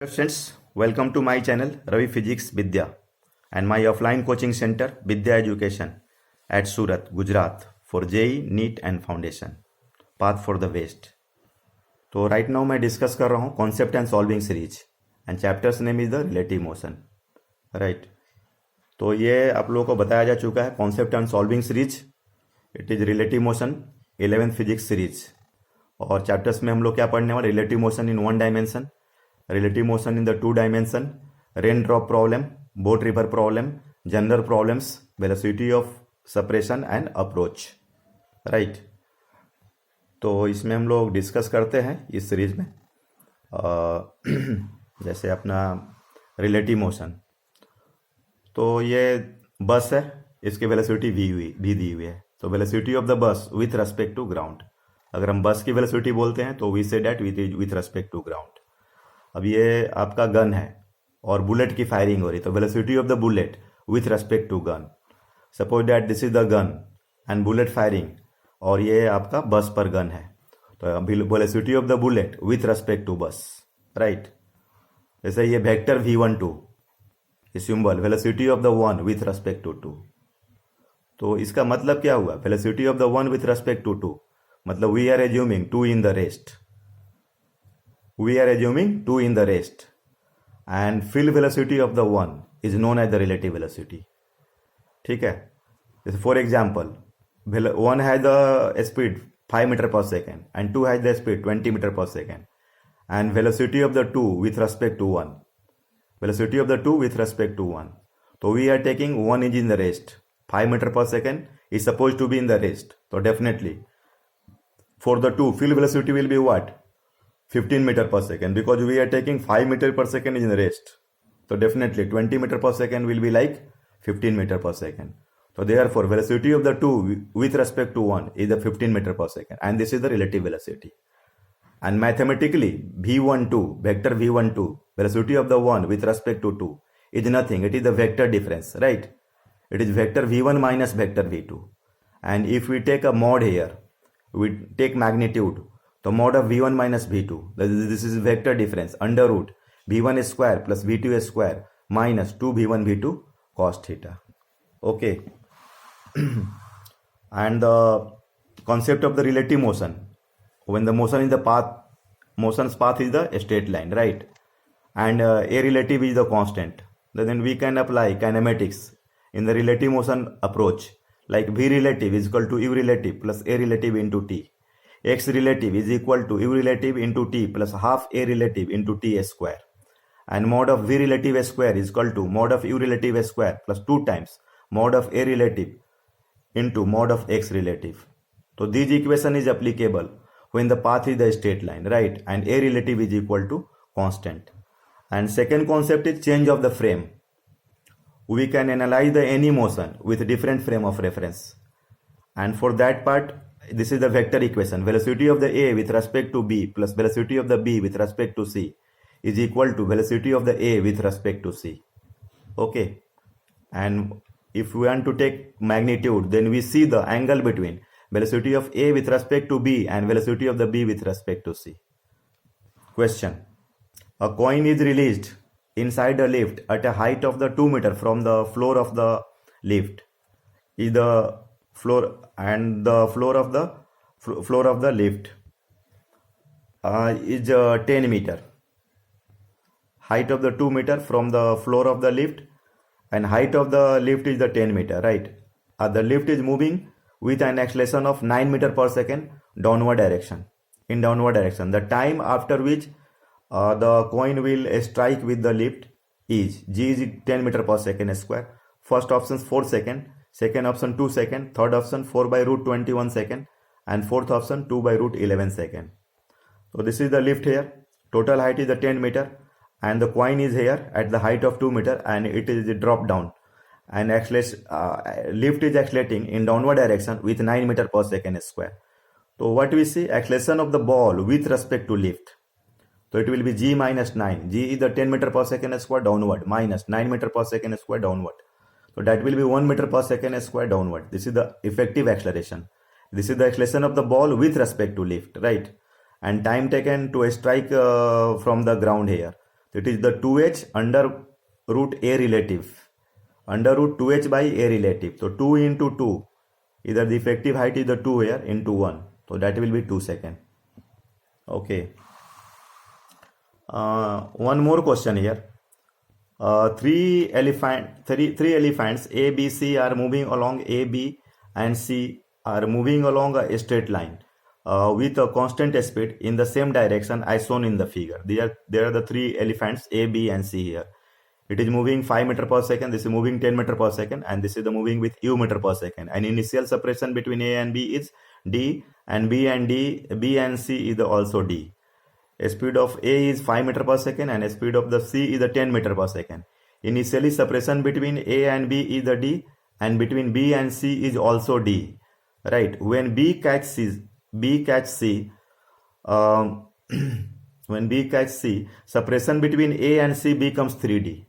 Friends, welcome to my channel Ravi Physics Vidya and my offline coaching center Vidya Education at Surat, Gujarat for JEE, NEET and Foundation Path for the West. तो right now मैं discuss कर रहा हूँ concept and solving series and chapters name is the relative motion. Right, तो ये आप लोगों को बताया जा चुका है concept and solving series. It is relative motion 11th physics series. और चैप्टर्स में हम लोग क्या पढ़ने वाले, relative motion in 1 dimension, relative motion in the 2 dimension, raindrop problem, boat river problem, general problems, velocity of separation and approach. Right, तो इसमें हम लोग डिस्कस करते हैं इस सीरीज में जैसे अपना रिलेटिव मोशन. तो ये बस है, इसकी वेलोसिटी भी दी हुई है. तो velocity of the bus with respect to ground, अगर हम बस की वेलोसिटी बोलते हैं तो we say that with respect to ground. अब ये आपका गन है और बुलेट की फायरिंग हो रही, तो velocity of the bullet with respect to gun. Suppose that this is the gun and bullet firing, और ये आपका बस पर गन है, तो velocity of the bullet with respect to bus. Right, जैसे ये vector v12 symbol velocity of the one with respect to 2. तो इसका मतलब क्या हुआ, velocity of the one with respect to 2 मतलब we are assuming 2 in the rest. We are assuming 2 in the rest, and field velocity of the 1 is known as the relative velocity. ठीक है, जैसे for example 1 has the speed 5 meter per second and 2 has the speed 20 meter per second, and velocity of the 2 with respect to 1. Velocity of the 2 with respect to 1. So we are taking 1 is in the rest, 5 meter per second is supposed to be in the rest. So definitely for the 2 field velocity will be what? 15 meter per second, because we are taking 5 meter per second is in the rest. So definitely 20 meter per second will be like 15 meter per second. So therefore velocity of the 2 with respect to 1 is the 15 meter per second, and this is the relative velocity. And mathematically v12 vector v12 velocity of the 1 with respect to 2 is nothing, it is the vector difference. Right, it is vector v1 minus vector v2, and if we take a mod here, we take magnitude, तो mod of v1 minus v2, this is vector difference under root v1 square plus v2 square minus 2 v1 v2 cos theta. Okay. And the concept of the relative motion, when the motion is the path, motion's path is the straight line, right, and a relative is the constant, then we can apply kinematics in the relative motion approach, like v relative is equal to u relative plus a relative into t. X relative is equal to u relative into t plus half a relative into t square, and mod of v relative square is equal to mod of u relative square plus 2 times mod of a relative into mod of x relative. So this equation is applicable when the path is the straight line, right, and a relative is equal to constant. And second concept is change of the frame. We can analyze the any motion with different frame of reference, and for that part this is the vector equation. Velocity of the a with respect to b plus velocity of the b with respect to c is equal to velocity of the a with respect to c. Okay, and if we want to take magnitude, then we see the angle between velocity of a with respect to b and velocity of the b with respect to c. Question: a coin is released inside a lift at a height of the 2 meter from the floor of the lift. Is the floor and the floor of the lift is 10 meter. Height of the 2 meter from the floor of the lift, and height of the lift is the 10 meter, right. The lift is moving with an acceleration of 9 meter per second downward direction. The time after which the coin will strike with the lift is g is 10 meter per second square. First option is 4 second, second option 2 second, third option 4 by root 21 second, and fourth option 2 by root 11 second. So this is the lift here. Total height is the 10 meter, and the coin is here at the height of 2 meter, and it is drop down, and lift is accelerating in downward direction with 9 meter per second square. So what we see, acceleration of the ball with respect to lift. So it will be g minus 9. G is the 10 meter per second square downward minus 9 meter per second square downward. So that will be 1 meter per second square downward. This is the effective acceleration. This is the acceleration of the ball with respect to lift, right? And time taken to strike from the ground here. It is the 2h under root a relative. Under root 2h by a relative. So 2 into 2. Either the effective height is the 2 here into 1. So that will be 2 seconds. Okay. One more question here. Three elephants A, B, C are moving along. A, B and C are moving along a straight line with a constant speed in the same direction as shown in the figure. There are the three elephants A, B and C here. It is moving 5 meter per second. This is moving 10 meter per second, and this is the moving with u meter per second. And initial separation between A and B is d, and B and C is also d. A speed of A is 5 meter per second, and a speed of the C is the 10 meter per second. Initially, separation between A and B is the d, and between B and C is also d. Right? When B catch C, when B catch C, separation between A and C becomes 3D.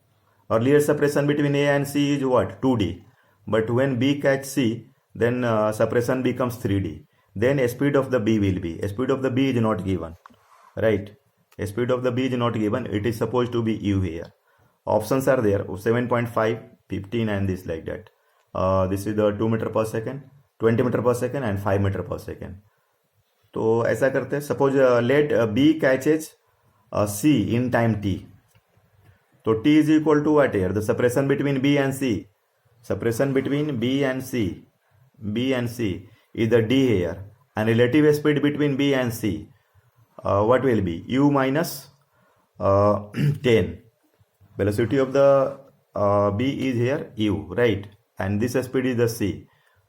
Earlier separation between A and C is what? 2D. But when B catch C, then separation becomes 3D. Then a speed of the B will be. A speed of the B is not given. Right? A speed of the B is not given. It is supposed to be U here. Options are there. 7.5, 15 and this like that. This is the 2 meter per second, 20 meter per second and 5 meter per second. तो ऐसा करते हैं. Suppose let B catches C in time t. So t is equal to what here? The separation between B and C. Separation between B and C is the d here. And relative speed between B and C, what will be? U minus 10. Velocity of the B is here U, right? And this speed is the C.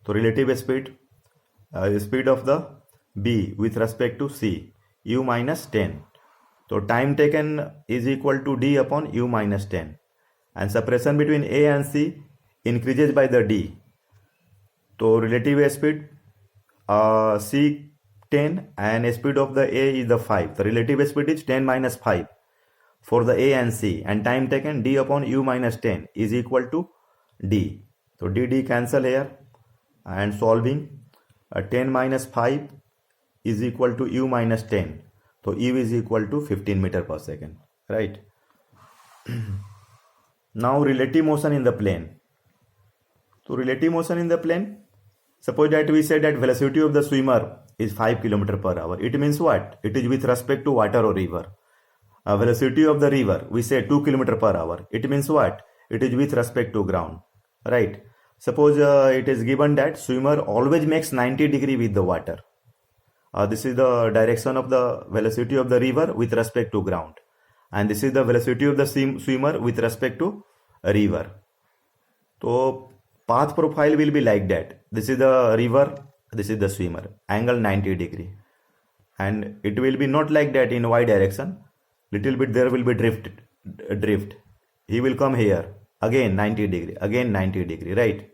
So relative speed, speed of the B with respect to C, U minus 10. So time taken is equal to d upon u minus 10. And separation between A and C increases by the d. So relative speed C 10 and speed of the A is the 5. The relative speed is 10 minus 5 for the A and C. And time taken d upon u minus 10 is equal to d. So d cancel here, and solving 10 minus 5 is equal to u minus 10. So u is equal to 15 meter per second, right? Now relative motion in the plane. So relative motion in the plane, suppose that we said that velocity of the swimmer is 5 km per hour. It means what? It is with respect to water or river. Velocity of the river, we say 2 km per hour. It means what? It is with respect to ground, right? Suppose it is given that swimmer always makes 90 degree with the water. This is the direction of the velocity of the river with respect to ground. And this is the velocity of the swimmer with respect to a river. So path profile will be like that. This is the river, this is the swimmer. Angle 90 degree. And it will be not like that in y direction. Little bit there will be drift. He will come here. Again 90 degree. Again 90 degree, right?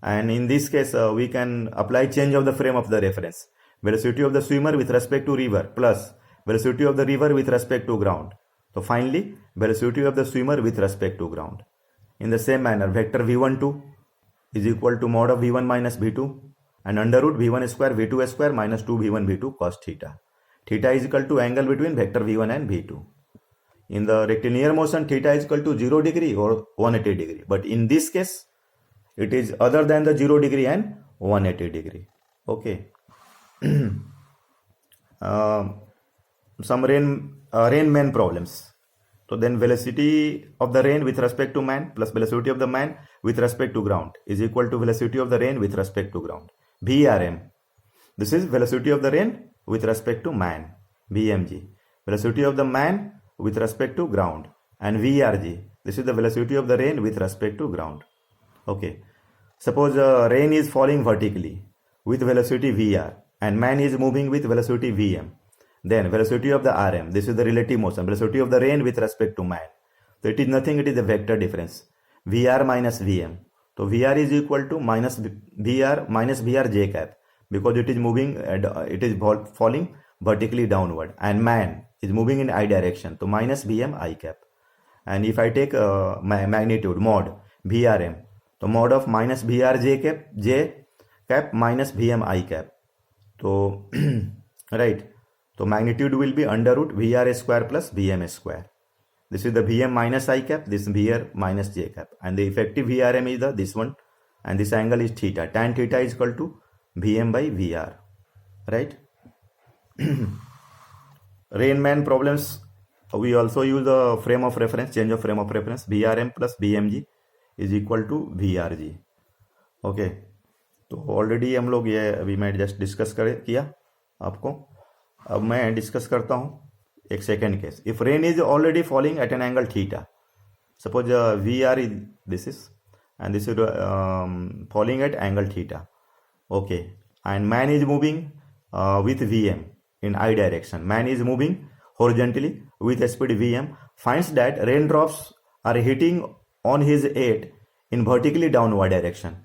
And in this case, we can apply change of the frame of the reference. Velocity of the swimmer with respect to river plus velocity of the river with respect to ground. So finally, velocity of the swimmer with respect to ground. In the same manner, vector v12 is equal to mod of v1 minus v2 and under root v1 square v2 square minus 2 v1 v2 cos theta. Theta is equal to angle between vector v1 and v2. In the rectilinear motion, theta is equal to 0 degree or 180 degree. But in this case, it is other than the 0 degree and 180 degree. Okay. Some rain-man problems. So then velocity of the rain with respect to man plus velocity of the man with respect to ground is equal to velocity of the rain with respect to ground. VRM. This is velocity of the rain with respect to man. VMG. Velocity of the man with respect to ground. And VRG. This is the velocity of the rain with respect to ground. Okay. Suppose rain is falling vertically with velocity VR. And man is moving with velocity Vm. Then velocity of the Rm. This is the relative motion. Velocity of the rain with respect to man. So it is nothing. It is a vector difference. Vr minus Vm. So Vr is equal to minus Vr minus Vr j cap. Because it is moving, it is falling vertically downward. And man is moving in I direction. So minus Vm I cap. And if I take magnitude mod Vrm. So mod of minus Vr j cap minus Vm I cap. So, right. So magnitude will be under root Vr square plus Vm square. this is the Vm minus I cap, this Vr minus J cap, and the effective Vrm is the this one, and this angle is theta. Tan theta is equal to Vm by Vr, right? Rainman problems, we also use the frame of reference, change of frame of reference. Vrm plus Vmg is equal to Vrg. Okay, तो already हम लोग ये अभी मैं just discuss किया आपको. अब मैं डिस्कस करता हूँ एक second case. If rain is already falling at an angle theta, suppose we are is this is and this is falling at angle theta. Okay, and man is moving with Vm in I direction. Man is moving horizontally with speed Vm, finds that raindrops are hitting on his head in vertically downward direction.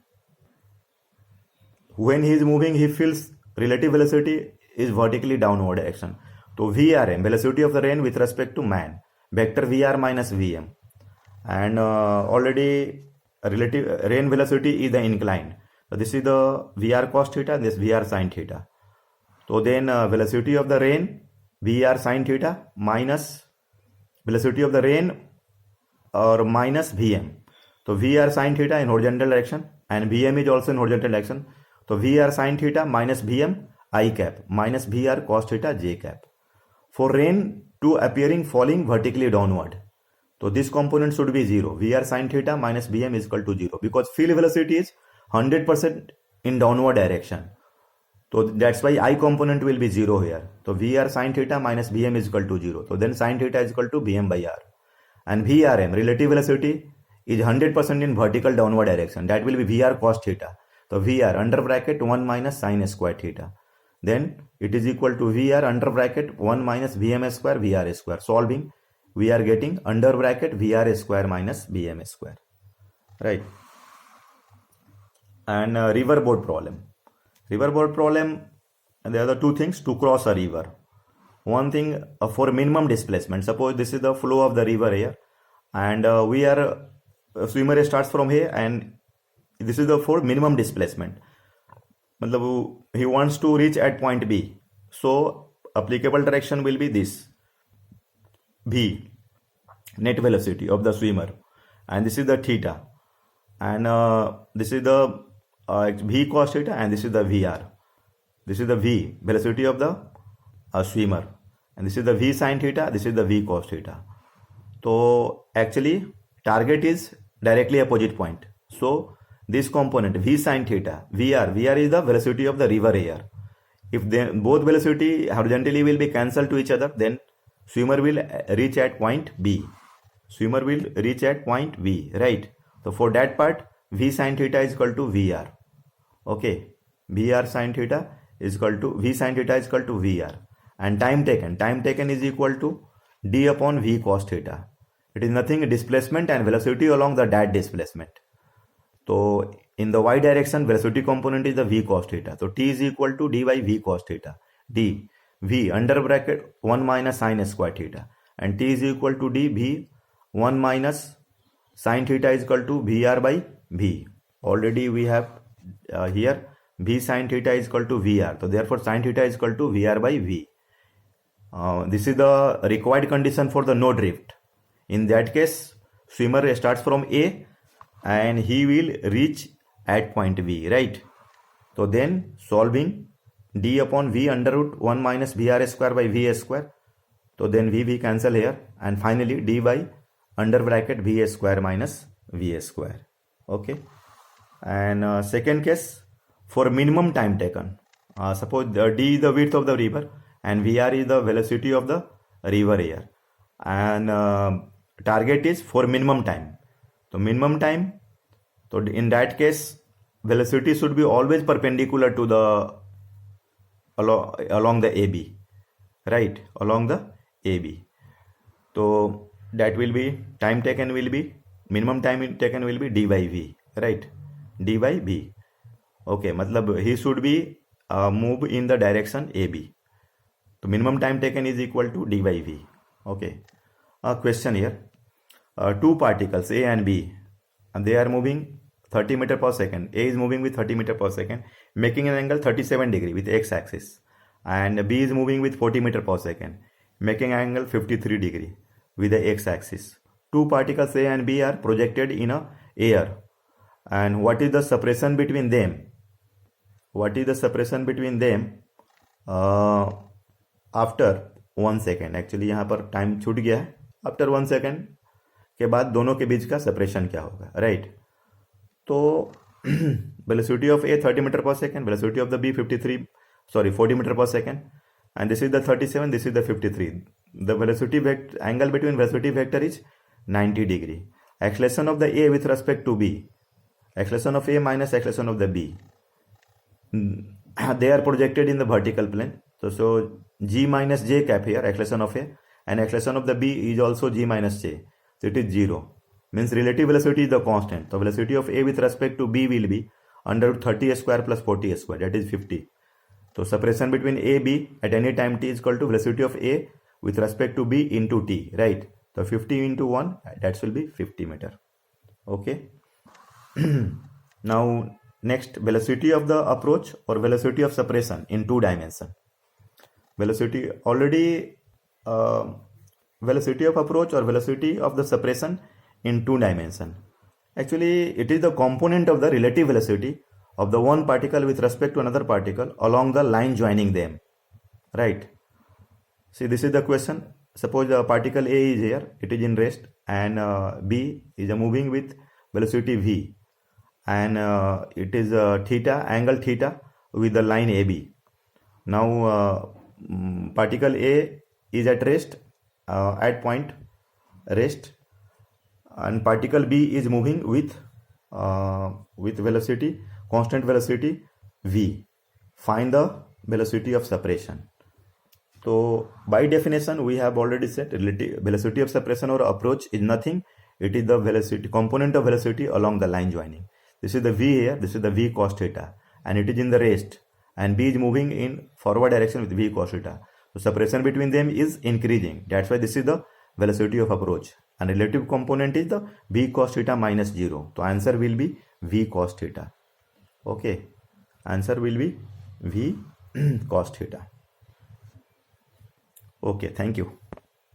When he is moving, he feels relative velocity is vertically downward direction. So Vrm, velocity of the rain with respect to man, vector Vr minus Vm, and already relative rain velocity is the inclined. So this is the Vr cos theta and this Vr sin theta. So then velocity of the rain Vr sin theta minus velocity of the rain or minus Vm. So Vr sin theta in horizontal direction and Vm is also in horizontal direction. So Vr sin theta minus Vm I cap minus Vr cos theta j cap. For rain to appearing falling vertically downward, so this component should be 0. Vr sin theta minus Vm is equal to 0 because field velocity is 100% in downward direction. So that's why I component will be 0 here. So Vr sin theta minus Vm is equal to 0. So then sin theta is equal to Vm by R. And Vrm, relative velocity, is 100% in vertical downward direction. That will be Vr cos theta. So Vr under bracket 1 minus sin square theta. Then it is equal to Vr under bracket 1 minus Vm square Vr square. Solving, we are getting under bracket Vr square minus Vm square, right? And riverboat problem. Riverboat problem, there are the two things to cross a river. One thing for minimum displacement. Suppose this is the flow of the river here, and swimmer starts from here, and this is the for minimum displacement. मतलब he wants to reach at point B. So applicable direction will be this. V, net velocity of the swimmer, and this is the theta, and this is the V cos theta, and this is the Vr. This is the V, velocity of the swimmer, and this is the V sin theta, this is the V cos theta. So actually target is directly opposite point. So this component V sin theta, Vr is the velocity of the river here. If both velocity horizontally will be cancelled to each other, then swimmer will reach at point B. Swimmer will reach at point B, right? So for that part, V sin theta is equal to Vr. Okay, Vr sin theta is equal to V sin theta is equal to Vr. And time taken is equal to d upon V cos theta. It is nothing displacement and velocity along the that displacement. So in the y direction, velocity component is the V cos theta. So t is equal to d by V cos theta. D V under bracket 1 minus sin square theta, and t is equal to d V 1 minus sin theta is equal to Vr by V. Already we have here V sin theta is equal to Vr. So therefore sin theta is equal to Vr by V. This is the required condition for the no drift. In that case, swimmer starts from A and he will reach at point B, right? So then solving, d upon V under root 1 minus Vr square by V square. So then V cancel here, and finally d by under bracket V square minus V square. Okay. And second case, for minimum time taken, suppose d is the width of the river and Vr is the velocity of the river here, and target is for minimum time. So minimum time, so in that case velocity should be always perpendicular to the along the AB, right? Along the AB. So that will be time taken will be minimum time taken will be d by V, right? D by V. Okay, matlab he should be move in the direction AB. So minimum time taken is equal to d by V. Okay. A question here. Two particles A and B, and they are moving 30 meter per second. A is moving with 30 meter per second, making an angle 37 degree with x axis, and B is moving with 40 meter per second, making an angle 53 degree. with the x-axis. Two particles A and B are projected in a air. And what is the separation between them? What is the separation between them after 1 second? Actually यहाँ पर time छूट गया है. After 1 second के बाद दोनों के बीच का सेपरेशन क्या होगा, राइट? तो velocity of A 30 meter per second, velocity of the B 40 meter per second, and this is the 37, this is the 53. The velocity angle between velocity vector is 90 degree. Acceleration of the A with respect to B, acceleration of A minus acceleration of the B, they are projected in the vertical plane. So G minus J cap here, acceleration of A, and acceleration of the B is also G minus J. So it is 0. Means relative velocity is the constant. So velocity of A with respect to B will be under 30 square plus 40 square, that is 50. So separation between A, B at any time t is equal to velocity of A with respect to B into t, right? So 50 into 1, that will be 50 meter. Okay. Now next, velocity of the approach or velocity of separation in 2 dimension. Velocity already velocity of approach or velocity of the separation in 2 dimension. Actually it is the component of the relative velocity of the one particle with respect to another particle along the line joining them, right? See, this is the question. Suppose the particle A is here, it is in rest, and B is moving with velocity v, and it is theta, angle theta with the line AB. Now particle A is at rest, at point rest, and particle B is moving with velocity, constant velocity v. Find the velocity of separation. So by definition we have already said velocity of separation or approach is nothing. It is the velocity component of velocity along the line joining. This is the v here, this is the v cos theta, and it is in the rest, and B is moving in forward direction with v cos theta. So separation between them is increasing. That's why this is the velocity of approach, and relative component is the v cos theta minus 0. So answer will be v cos theta. Okay, answer will be v cos theta. Okay, thank you.